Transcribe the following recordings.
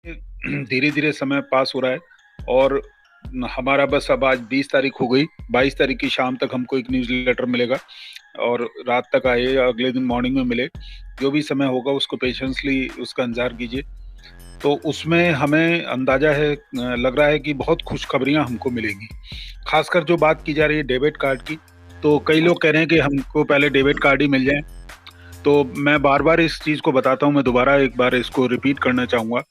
धीरे धीरे समय पास हो रहा है और हमारा बस अब आज 20 तारीख हो गई। 22 तारीख की शाम तक हमको एक न्यूज़ लेटर मिलेगा और रात तक आए या अगले दिन मॉर्निंग में मिले, जो भी समय होगा उसको पेशेंसली उसका इंतजार कीजिए। तो उसमें हमें अंदाजा है, लग रहा है कि बहुत खुशखबरियां हमको मिलेंगी। खासकर जो बात की जा रही है डेबिट कार्ड की, तो कई लोग कह रहे हैं कि हमको पहले डेबिट कार्ड ही मिल जाए। तो मैं बार बार इस चीज़ को बताता हूँ, मैं दोबारा एक बार इसको रिपीट करना चाहूँगा।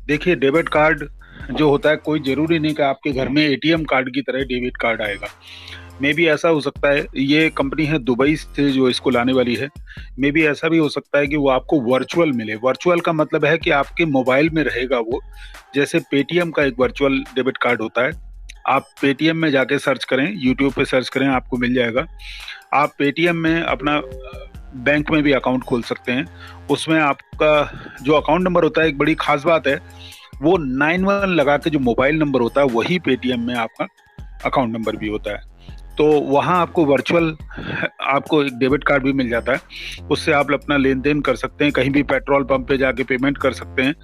देखिए, डेबिट कार्ड जो होता है, कोई ज़रूरी नहीं कि आपके घर में एटीएम कार्ड की तरह डेबिट कार्ड आएगा। मे बी ऐसा हो सकता है, ये कंपनी है दुबई से जो इसको लाने वाली है, मे बी ऐसा भी हो सकता है कि वो आपको वर्चुअल मिले। वर्चुअल का मतलब है कि आपके मोबाइल में रहेगा वो, जैसे पेटीएम का एक वर्चुअल डेबिट कार्ड होता है। आप पेटीएम में जाके सर्च करें, यूट्यूब पे सर्च करें, आपको मिल जाएगा। आप पेटीएम में अपना बैंक में भी अकाउंट खोल सकते हैं। उसमें आपका जो अकाउंट नंबर होता है, एक बड़ी खास बात है, वो 91 लगा के जो मोबाइल नंबर होता है वही पेटीएम में आपका अकाउंट नंबर भी होता है। तो वहाँ आपको वर्चुअल आपको एक डेबिट कार्ड भी मिल जाता है। उससे आप अपना लेन-देन कर सकते हैं, कहीं भी पेट्रोल पंप पे जाके पेमेंट कर सकते हैं।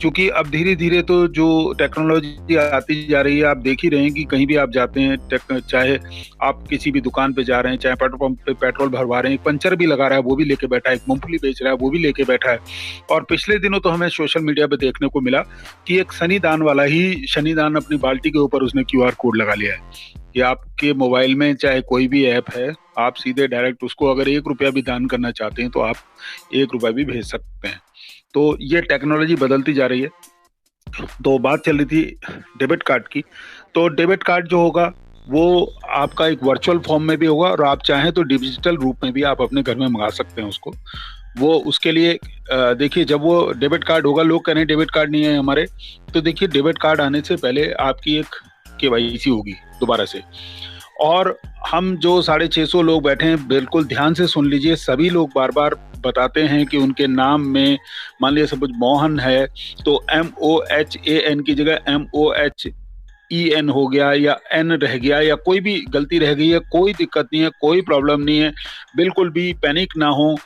क्योंकि अब धीरे-धीरे तो जो टेक्नोलॉजी आती जा रही है, आप देख ही रहे हैं कि कहीं भी आप जाते हैं, चाहे आप किसी भी दुकान पे जा रहे हैं, चाहे पेट्रोल पंप पे पेट्रोल भरवा रहे हैं, एक पंचर भी लगा रहा है वो भी लेके बैठा है, एक मूँगफली बेच रहा है वो भी लेके बैठा है। और पिछले दिनों तो हमें सोशल मीडिया पे देखने को मिला कि एक शनिदान वाला ही शनिदान अपनी बाल्टी के ऊपर उसने क्यूआर कोड लगा लिया है कि आपके मोबाइल में चाहे कोई भी ऐप है, आप सीधे डायरेक्ट उसको अगर ₹1 भी दान करना चाहते हैं तो आप ₹1 भी भेज सकते हैं। तो ये टेक्नोलॉजी बदलती जा रही है। तो बात चल रही थी डेबिट कार्ड की। तो डेबिट कार्ड जो होगा वो आपका एक वर्चुअल फॉर्म में भी होगा और आप चाहें तो डिजिटल रूप में भी आप अपने घर में मंगा सकते हैं उसको। वो उसके लिए देखिए, जब वो डेबिट कार्ड होगा, लोग कह रहे हैं डेबिट कार्ड नहीं है हमारे, तो देखिए, डेबिट कार्ड आने से पहले आपकी एक केवाईसी होगी दोबारा से। और हम जो 650 लोग बैठे हैं, बिल्कुल ध्यान से सुन लीजिए। सभी लोग बार-बार बताते हैं कि उनके नाम में, मान लीजिए सपोज़ मोहन है, तो MOHAN की जगह MOHEN हो गया या N रह गया या कोई भी गलती रह गई है, कोई दिक्कत नहीं है, कोई प्रॉब्लम नहीं है। बिल्कुल भी पैनिक ना हो।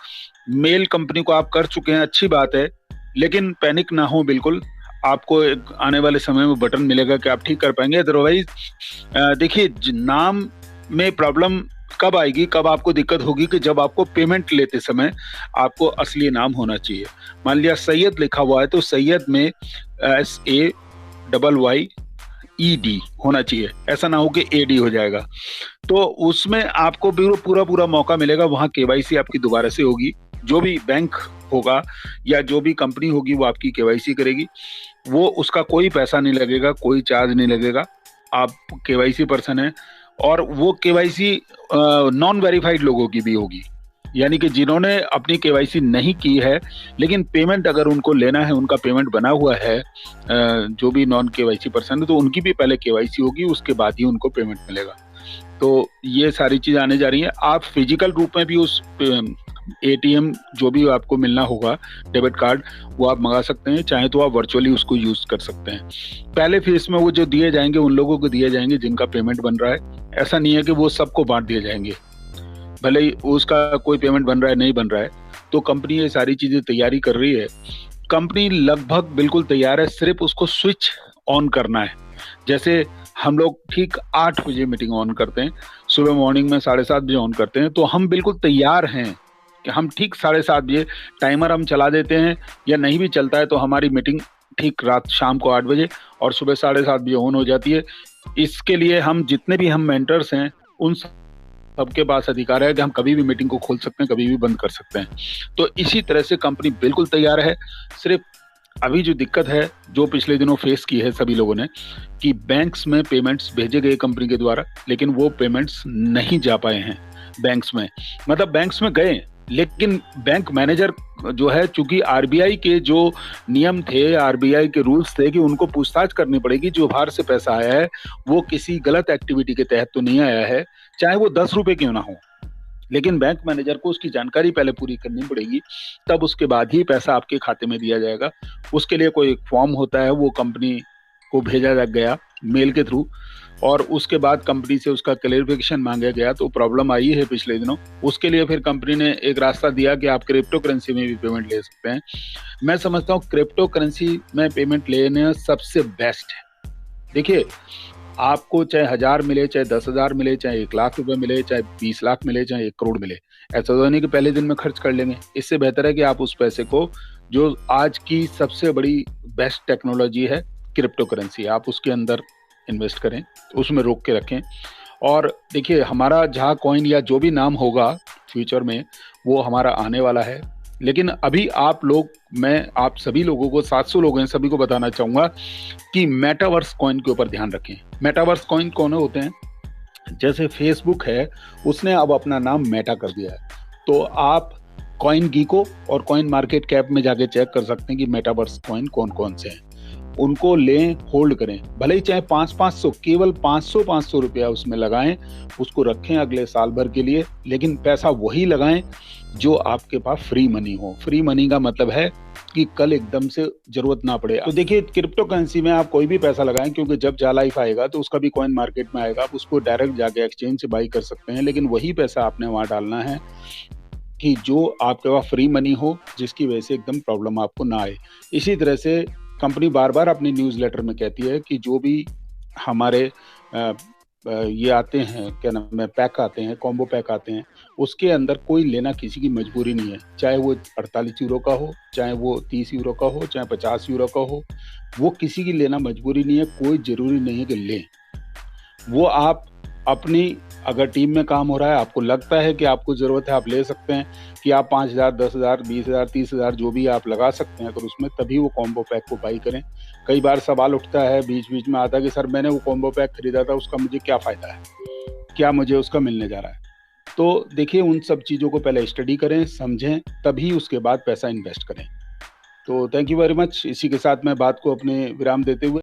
मेल कंपनी को आप कर चुके हैं, अच्छी बात है, लेकिन पैनिक ना हो बिल्कुल। आपको एक आने वाले समय में बटन मिलेगा कि आप ठीक कर पाएँगे। अदरवाइज़ देखिए, नाम में प्रॉब्लम कब आएगी, कब आपको दिक्कत होगी कि जब आपको पेमेंट लेते समय आपको असली नाम होना चाहिए। मान लिया सैयद लिखा हुआ है तो सैयद में SAYYED होना चाहिए, ऐसा ना हो कि AD हो जाएगा। तो उसमें आपको पूरा मौका मिलेगा, वहाँ केवाईसी आपकी दोबारा से होगी। जो भी बैंक होगा या जो भी कंपनी होगी वो आपकी केवाईसी करेगी। वो उसका कोई पैसा नहीं लगेगा, कोई चार्ज नहीं लगेगा। आप केवाईसी पर्सन हैं और वो केवाईसी नॉन वेरिफाइड लोगों की भी होगी। यानी कि जिन्होंने अपनी केवाईसी नहीं की है, लेकिन पेमेंट अगर उनको लेना है, उनका पेमेंट बना हुआ है, जो भी नॉन केवाईसी पर्सन है, तो उनकी भी पहले केवाईसी होगी, उसके बाद ही उनको पेमेंट मिलेगा। तो ये सारी चीज़ आने जा रही हैं। आप फिजिकल रूप में भी उस एटीएम जो भी आपको मिलना होगा, डेबिट कार्ड, वो आप मँगा सकते हैं, चाहे तो आप वर्चुअली उसको यूज़ कर सकते हैं। पहले फ़ेज़ में वो जो दिए जाएँगे, उन लोगों को दिए जाएँगे जिनका पेमेंट बन रहा है। ऐसा नहीं है कि वो सबको बाँट दिए जाएँगे। भले ही उसका कोई पेमेंट बन रहा है, नहीं बन रहा है, तो कंपनी ये सारी चीज़ें तैयारी कर रही है। कंपनी लगभग बिल्कुल तैयार है, सिर्फ़ उसको स्विच ऑन करना है। जैसे हम लोग ठीक 8 बजे मीटिंग ऑन करते हैं, सुबह मॉर्निंग में 7:30 बजे ऑन करते हैं, तो हम बिल्कुल तैयार हैं कि हम ठीक 7:30 बजे टाइमर हम चला देते हैं, या नहीं भी चलता है तो हमारी मीटिंग ठीक रात शाम को 8 बजे और सुबह 7:30 बजे ऑन हो जाती है। इसके लिए हम जितने भी हम मेंटर्स हैं, उन सबके पास अधिकार है कि हम कभी भी मीटिंग को खोल सकते हैं, कभी भी बंद कर सकते हैं। तो इसी तरह से कंपनी बिल्कुल तैयार है। सिर्फ़ अभी जो दिक्कत है, जो पिछले दिनों फेस की है सभी लोगों ने, कि बैंक्स में पेमेंट्स भेजे गए कंपनी के द्वारा, लेकिन वो पेमेंट्स नहीं जा पाए हैं बैंक्स में। मतलब बैंक्स में गए, लेकिन बैंक मैनेजर जो है, चूँकि आरबीआई के जो नियम थे, आरबीआई के रूल्स थे कि उनको पूछताछ करनी पड़ेगी, जो बाहर से पैसा आया है, वो किसी गलत एक्टिविटी के तहत तो नहीं आया है, चाहे वो ₹10 क्यों ना हो। लेकिन बैंक मैनेजर को उसकी जानकारी पहले पूरी करनी पड़ेगी, तब उसके बाद ही पैसा आपके खाते में दिया जाएगा। उसके लिए कोई एक फॉर्म होता है, वो कंपनी को भेजा गया मेल के थ्रू, और उसके बाद कंपनी से उसका क्लेरिफिकेशन मांगा गया। तो प्रॉब्लम आई है पिछले दिनों, उसके लिए फिर कंपनी ने एक रास्ता दिया कि आप क्रिप्टो करेंसी में भी पेमेंट ले सकते हैं। मैं समझता हूँ क्रिप्टो करेंसी में पेमेंट लेना सबसे बेस्ट है। देखिए, आपको चाहे 1000 मिले, चाहे 10,000 मिले, चाहे 1 लाख रुपए मिले, चाहे 20 लाख मिले, चाहे 1 करोड़ मिले, ऐसा तो नहीं कि पहले दिन में खर्च कर लेंगे। इससे बेहतर है कि आप उस पैसे को, जो आज की सबसे बड़ी बेस्ट टेक्नोलॉजी है क्रिप्टो करेंसी, आप उसके अंदर इन्वेस्ट करें, उसमें रोक के रखें। और देखिए, हमारा जहाँ कॉइन या जो भी नाम होगा फ्यूचर में, वो हमारा आने वाला है। लेकिन अभी आप लोग, मैं आप सभी लोगों को, 700 लोग हैं, सभी को बताना चाहूँगा कि मेटावर्स कॉइन के ऊपर ध्यान रखें। मेटावर्स कॉइन कौन होते हैं? जैसे फेसबुक है, उसने अब अपना नाम मेटा कर दिया है। तो आप कॉइन गीको और कॉइन मार्केट कैप में जाके चेक कर सकते हैं कि मेटावर्स कॉइन कौन कौन से हैं। उनको लें, होल्ड करें, भले ही चाहे 500 केवल 500 रुपया उसमें लगाएं, उसको रखें अगले साल भर के लिए। लेकिन पैसा वही लगाएं जो आपके पास फ्री मनी हो। फ्री मनी का मतलब है कि कल एकदम से जरूरत ना पड़े। तो देखिए, क्रिप्टो करेंसी में आप कोई भी पैसा लगाएं, क्योंकि जब लाइफ आएगा तो उसका भी कॉइन मार्केट में आएगा, आप उसको डायरेक्ट जाके एक्सचेंज से बाई कर सकते हैं। लेकिन वही पैसा आपने वहां डालना है कि जो आपके पास फ्री मनी हो, जिसकी वजह से एकदम प्रॉब्लम आपको ना आए। इसी तरह से कंपनी बार बार अपनी न्यूज़लेटर में कहती है कि जो भी हमारे ये आते हैं, क्या नाम है, पैक आते हैं, कॉम्बो पैक आते हैं, उसके अंदर कोई लेना किसी की मजबूरी नहीं है। चाहे वो 48 यूरो का हो, चाहे वो 30 यूरो का हो, चाहे 50 यूरो का हो, वो किसी की लेना मजबूरी नहीं है। कोई ज़रूरी नहीं है कि लें। वो आप अपनी, अगर टीम में काम हो रहा है, आपको लगता है कि आपको ज़रूरत है, आप ले सकते हैं कि आप 5,000, 10,000, 20,000, 30,000 जो भी आप लगा सकते हैं, अगर उसमें, तभी वो कॉम्बो पैक को बाई करें। कई बार सवाल उठता है, बीच बीच में आता है कि सर मैंने वो कॉम्बो पैक खरीदा था, उसका मुझे क्या फ़ायदा है, क्या मुझे उसका मिलने जा रहा है? तो देखिए, उन सब चीज़ों को पहले स्टडी करें, समझें, तभी उसके बाद पैसा इन्वेस्ट करें। तो थैंक यू वेरी मच। इसी के साथ मैं बात को अपने विराम देते हुए